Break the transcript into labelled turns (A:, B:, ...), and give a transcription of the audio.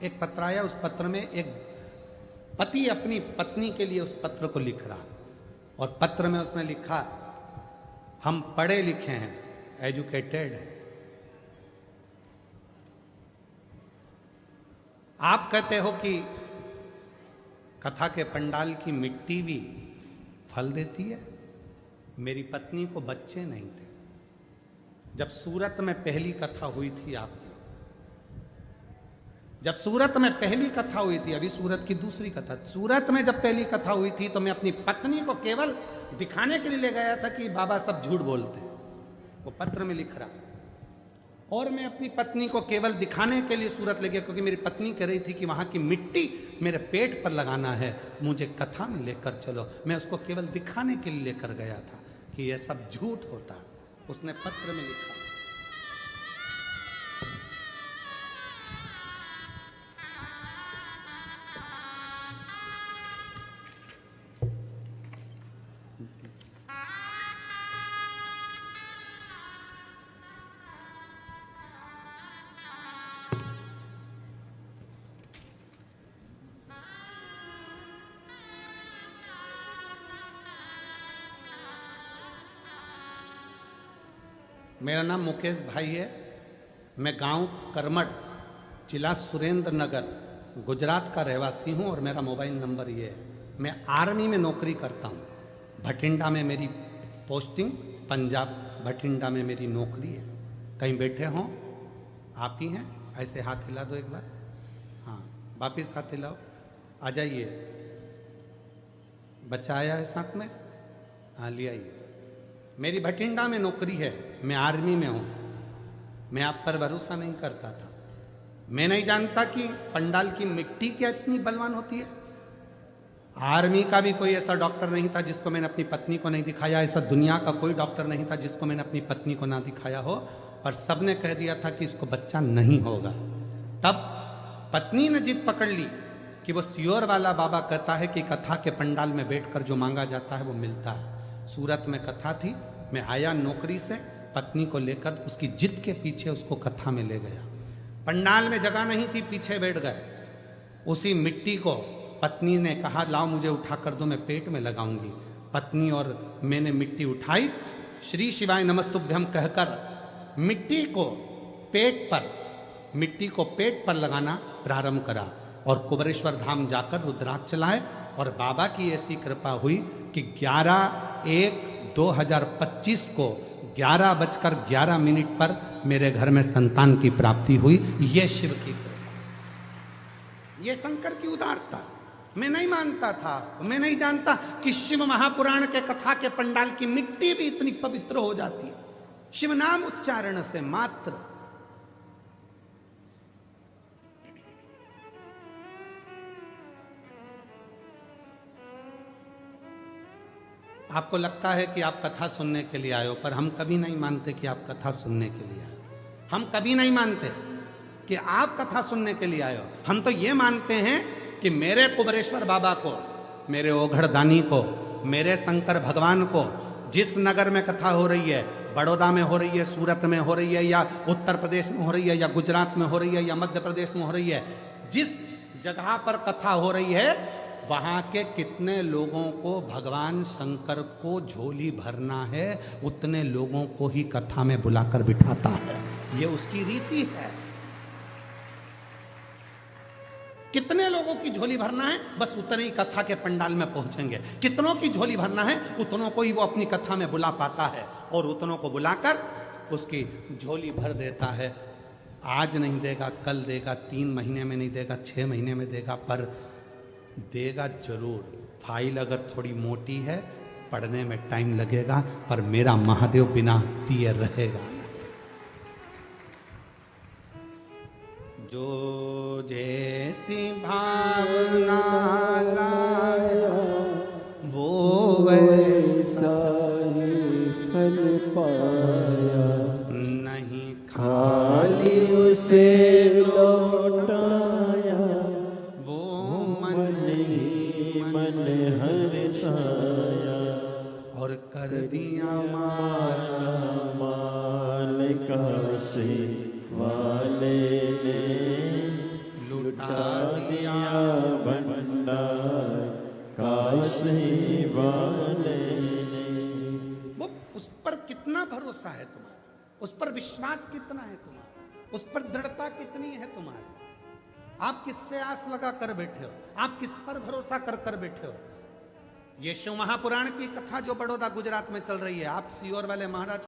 A: एक पत्र आया, उस पत्र में एक पति अपनी पत्नी के लिए उस पत्र को लिख रहा, और पत्र में उसने लिखा, हम पढ़े लिखे हैं, एजुकेटेड हैं। आप कहते हो कि कथा के पंडाल की मिट्टी भी फल देती है। मेरी पत्नी को बच्चे नहीं थे जब सूरत में पहली कथा हुई थी आपकी, जब सूरत में पहली कथा हुई थी, अभी सूरत की दूसरी कथा, सूरत में जब पहली कथा हुई थी तो मैं अपनी पत्नी को केवल दिखाने के लिए ले गया था कि बाबा सब झूठ बोलते हैं, वो पत्र में लिख रहा, और मैं अपनी पत्नी को केवल दिखाने के लिए सूरत ले गया, क्योंकि मेरी पत्नी कह रही थी कि वहां की मिट्टी मेरे पेट पर लगाना है, मुझे कथा में लेकर चलो। मैं उसको केवल दिखाने के लिए लेकर गया था कि यह सब झूठ होता। उसने पत्र में लिखा, मेरा नाम मुकेश भाई है, मैं गांव करमड़, जिला सुरेंद्र नगर, गुजरात का रहवासी हूं, और मेरा मोबाइल नंबर ये है। मैं आर्मी में नौकरी करता हूं, भटिंडा में मेरी पोस्टिंग, पंजाब भटिंडा में मेरी नौकरी है। कहीं बैठे हों आप ही हैं, ऐसे हाथ हिला दो एक बार, हाँ वापिस हाथ हिलाओ, आ जाइए। बच्चा आया है साथ में, हाँ ले आइए। मेरी भटिंडा में नौकरी है, मैं आर्मी में हूं। मैं आप पर भरोसा नहीं करता था, मैं नहीं जानता कि पंडाल की मिट्टी क्या इतनी बलवान होती है। आर्मी का भी कोई ऐसा डॉक्टर नहीं था जिसको मैंने अपनी पत्नी को नहीं दिखाया, ऐसा दुनिया का कोई डॉक्टर नहीं था जिसको मैंने अपनी पत्नी को ना दिखाया हो, पर सबने कह दिया था कि इसको बच्चा नहीं होगा। तब पत्नी ने जिद पकड़ ली कि वो सियोर वाला बाबा कहता है कि कथा के पंडाल में बैठकर जो मांगा जाता है वो मिलता है। सूरत में कथा थी, मैं आया नौकरी से, पत्नी को लेकर उसकी जिद के पीछे उसको कथा में ले गया। पंडाल में जगह नहीं थी, पीछे बैठ गए। उसी मिट्टी को पत्नी ने कहा, लाओ मुझे उठा कर दो, मैं पेट में लगाऊंगी। पत्नी और मैंने मिट्टी उठाई, श्री शिवाय नमस्तुभ्यम कहकर मिट्टी को पेट पर लगाना प्रारंभ करा, और कुबरेश्वर धाम जाकर रुद्राक्ष चलाए, और बाबा की ऐसी कृपा हुई कि 11/1/2025 को 11:11 पर मेरे घर में संतान की प्राप्ति हुई। ये शिव की कृपा, ये शंकर की उदारता। मैं नहीं मानता था, मैं नहीं जानता कि शिव महापुराण के कथा के पंडाल की मिट्टी भी इतनी पवित्र हो जाती है, शिव नाम उच्चारण से मात्र। आपको लगता है कि आप कथा सुनने के लिए आए हो, पर हम कभी नहीं मानते कि आप कथा सुनने के लिए आए हो। हम कभी नहीं मानते कि आप कथा सुनने के लिए आए हो। हम तो ये मानते हैं कि मेरे कुबरेश्वर बाबा को, मेरे ओघड़दानी को, मेरे शंकर भगवान को, जिस नगर में कथा हो रही है, बड़ौदा में हो रही है, सूरत में हो रही है, या उत्तर प्रदेश में हो रही है, या गुजरात में हो रही है, या मध्य प्रदेश में हो रही है, जिस जगह पर कथा हो रही है, वहां के कितने लोगों को भगवान शंकर को झोली भरना है, उतने लोगों को ही कथा में बुलाकर बिठाता है। ये उसकी रीति है। कितने लोगों की झोली भरना है, बस उतने ही कथा के पंडाल में पहुंचेंगे। कितनों की झोली भरना है, उतनों को ही वो अपनी कथा में बुला पाता है, और उतनों को बुलाकर उसकी झोली भर देता है। आज नहीं देगा, कल देगा, 3 महीने में नहीं देगा, 6 महीने में देगा, पर देगा जरूर। फाइल अगर थोड़ी मोटी है, पढ़ने में टाइम लगेगा, पर मेरा महादेव बिना दिए रहेगा। जो जैसी भावना लाया वो वैसा ही फल पाया, नहीं खाली उसे लौटाया, वो मन ही मन हर्षाया, और कर दिया मान काशी वाले ने, लुटा
B: का दिया भंडार काशी वाले ने।
A: वो उस पर कितना भरोसा है तुम्हारा, उस पर विश्वास कितना है तुम्हारा, उस पर दृढ़ता कितनी है तुम्हारी। आप किससे आस लगा कर बैठे हो, आप किस पर भरोसा कर कर बैठे हो। ये शिव महापुराण की कथा जो बड़ौदा गुजरात में चल रही है, आप सीहोर वाले महाराज